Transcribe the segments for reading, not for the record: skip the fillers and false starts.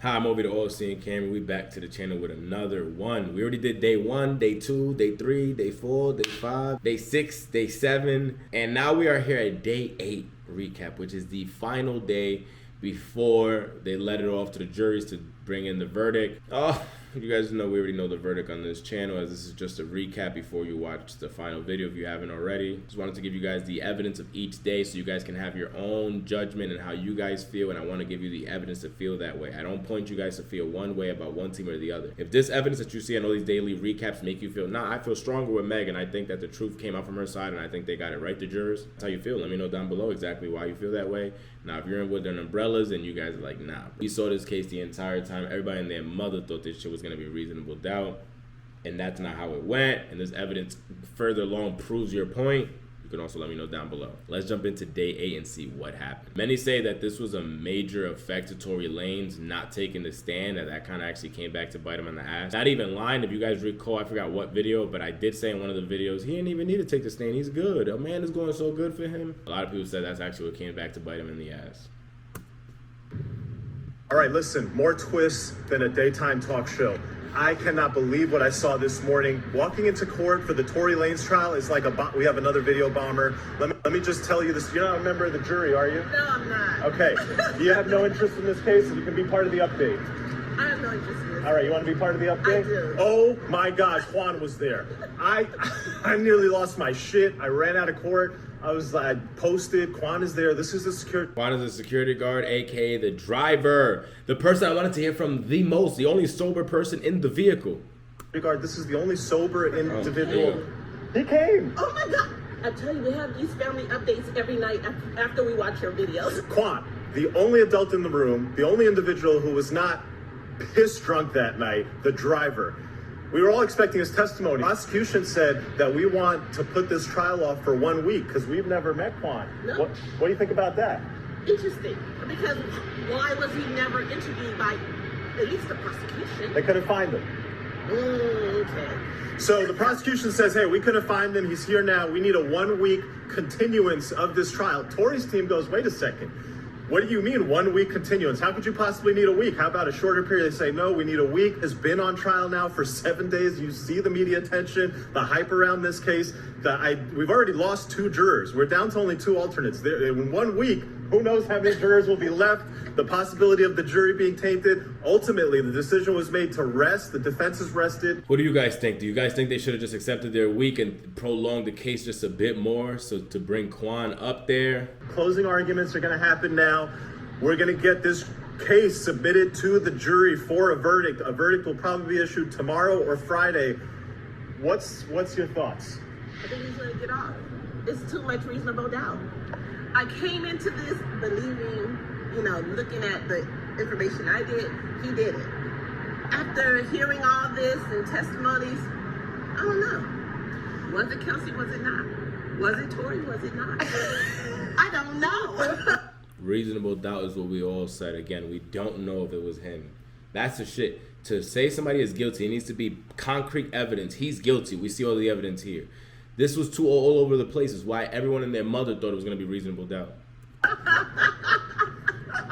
Hi, I'm over to TheAllSeeingCamera. We back to the channel with another one. We already did day 1, day 2, day 3, day 4, day 5, day 6, day 7, and now we are here at day 8 recap, which is the final day before they let it off to the juries to bring in the verdict. Oh, you guys know we already know the verdict on this channel, as this is just a recap before you watch the final video if you haven't already. Just wanted to give you guys the evidence of each day so you guys can have your own judgment and how you guys feel, and I want to give you the evidence to feel that way. I don't point you guys to feel one way about one team or the other. If this evidence that you see on all these daily recaps make you feel, nah, I feel stronger with Meg and I think that the truth came out from her side and I think they got it right, the jurors, that's how you feel. Let me know down below exactly why you feel that way. Now, if you're in with their umbrellas and you guys are like, nah, we saw this case the entire time, everybody and their mother thought this shit was going to be reasonable doubt, and that's not how it went, and this evidence further along proves your point, you can also let me know down below. Let's jump into day 8 and see what happened. Many say that this was a major effect to Tory Lanez not taking the stand, and that kind of actually came back to bite him in the ass. Not even lying, if you guys recall, I forgot what video, but I did say in one of the videos, he didn't even need to take the stand, he's good. A man is going so good for him. A lot of people said that's actually what came back to bite him in the ass. All right, listen, more twists than a daytime talk show. I cannot believe what I saw this morning. Walking into court for the Tory Lanez trial is like we have another video bomber. Let me just tell you this. You're not a member of the jury, are you? No, I'm not. Okay. You have no interest in this case, and you can be part of the update. I have no interest in this. All right, you want to be part of the update? I do. Oh my gosh, Juan was there. I nearly lost my shit. I ran out of court. I posted, Quan is there. This is the security. Quan is a security guard, aka the driver. The person I wanted to hear from the most, the only sober person in the vehicle. Guard, this is the only sober individual. Oh, he came. Oh my God. I tell you, we have these family updates every night after we watch your videos. Quan, the only adult in the room, the only individual who was not piss drunk that night, the driver. We were all expecting his testimony. The prosecution said that we want to put this trial off for 1 week because we've never met Quan. No. What do you think about that? Interesting, because why was he never interviewed by at least the prosecution? They couldn't find him. Okay. So the prosecution says, hey, we couldn't find him. He's here now. We need a 1 week continuance of this trial. Tory's team goes, wait a second. What do you mean 1 week continuance? How could you possibly need a week? How about a shorter period? They say, no, we need a week. Has been on trial now for 7 days. You see the media attention, the hype around this case. We've already lost 2 jurors. We're down to only 2 alternates. In 1 week, who knows how many jurors will be left? The possibility of the jury being tainted. Ultimately, the decision was made to rest. The defense is rested. What do you guys think? Do you guys think they should have just accepted their week and prolonged the case just a bit more so to bring Quan up there? Closing arguments are going to happen now. We're going to get this case submitted to the jury for a verdict. A verdict will probably be issued tomorrow or Friday. What's your thoughts? I think he's going to get off. It's too much reasonable doubt. I came into this believing, looking at the information I did, he did it. After hearing all this and testimonies, I don't know. Was it Kelsey? Was it not? Was it Tory? Was it not? I don't know. Reasonable doubt is what we all said. Again, we don't know if it was him. That's the shit. To say somebody is guilty, it needs to be concrete evidence. He's guilty. We see all the evidence here. This was too all over the place. Is why everyone and their mother thought it was going to be reasonable doubt.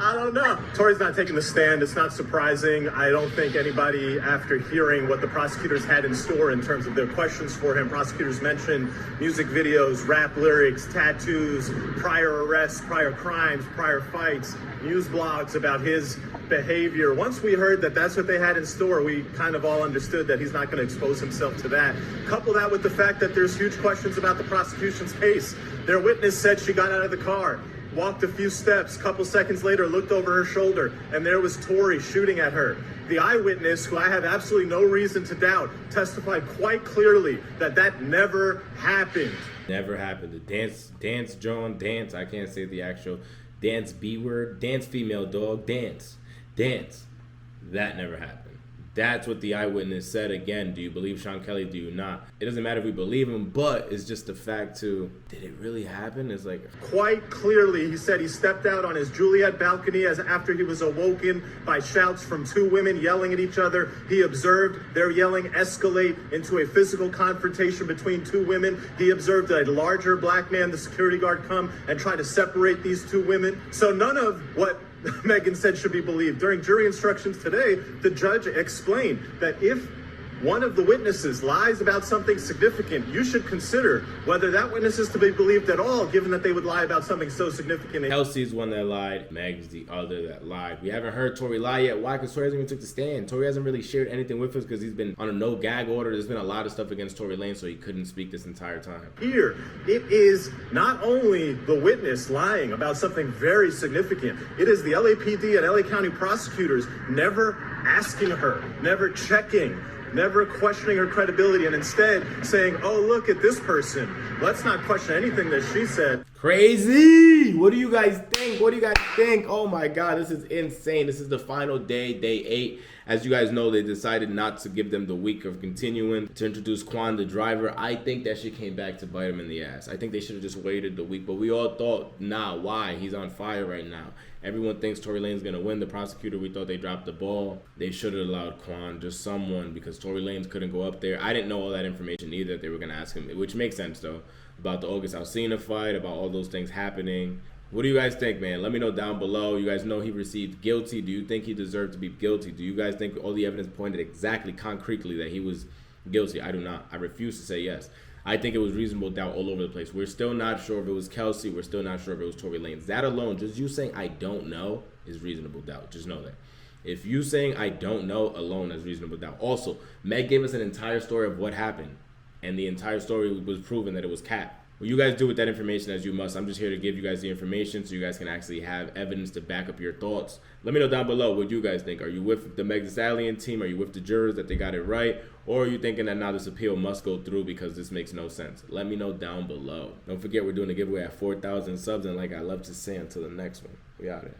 I don't know. Tory's not taking the stand. It's not surprising. I don't think anybody, after hearing what the prosecutors had in store in terms of their questions for him, prosecutors mentioned music videos, rap lyrics, tattoos, prior arrests, prior crimes, prior fights, news blogs about his behavior. Once we heard that that's what they had in store, we kind of all understood that he's not going to expose himself to that. Couple that with the fact that there's huge questions about the prosecution's case. Their witness said she got out of the car, walked a few steps, couple seconds later looked over her shoulder, and there was Tory shooting at her. The eyewitness, who I have absolutely no reason to doubt, testified quite clearly that that never happened. Never happened. The dance, John, dance. I can't say the actual dance B word. Dance female dog, dance. That never happened. That's what the eyewitness said. Again, do you believe Sean Kelly? Do you not? It doesn't matter if we believe him, but it's just the fact too. Did it really happen? It's like quite clearly, he said he stepped out on his Juliet balcony after he was awoken by shouts from 2 women yelling at each other. He observed their yelling escalate into a physical confrontation between 2 women. He observed a larger black man, the security guard, come and try to separate these 2 women. So none of what Megan said should be believed. During jury instructions today, the judge explained that if one of the witnesses lies about something significant, you should consider whether that witness is to be believed at all, given that they would lie about something so significant. TheAllSee's one that lied, Meg's the other that lied. We haven't heard Tory lie yet. Why? Because Tory hasn't even took the stand. Tory hasn't really shared anything with us because he's been on a no gag order. There's been a lot of stuff against Tory Lanez, so he couldn't speak this entire time. Here, it is not only the witness lying about something very significant, it is the LAPD and LA County prosecutors never asking her, never checking, never questioning her credibility, and instead saying, oh, look at this person. Let's not question anything that she said. Crazy! What do you guys think? What do you guys think? Oh my God, this is insane. This is the final day, day 8. As you guys know, they decided not to give them the week of continuing to introduce Quan, the driver. I think that shit came back to bite him in the ass. I think they should have just waited the week, but we all thought, nah, why? He's on fire right now. Everyone thinks Tory Lanez is going to win. The prosecutor, we thought they dropped the ball. They should have allowed Quan, just someone, because Tory Lanez couldn't go up there. I didn't know all that information either that they were going to ask him, which makes sense, though, about the August Alsina fight, about all those things happening. What do you guys think, man? Let me know down below. You guys know he received guilty. Do you think he deserved to be guilty? Do you guys think all the evidence pointed exactly, concretely, that he was guilty? I do not. I refuse to say yes. I think it was reasonable doubt all over the place. We're still not sure if it was Kelsey. We're still not sure if it was Tory Lanez. That alone, just you saying I don't know, is reasonable doubt. Just know that. If you saying I don't know alone is reasonable doubt. Also, Meg gave us an entire story of what happened, and the entire story was proven that it was cap. What you guys do with that information as you must. I'm just here to give you guys the information so you guys can actually have evidence to back up your thoughts. Let me know down below what you guys think. Are you with the Meg Thee Stallion team? Are you with the jurors that they got it right? Or are you thinking that now this appeal must go through because this makes no sense? Let me know down below. Don't forget we're doing a giveaway at 4,000 subs, and like I love to say, until the next one, we out here.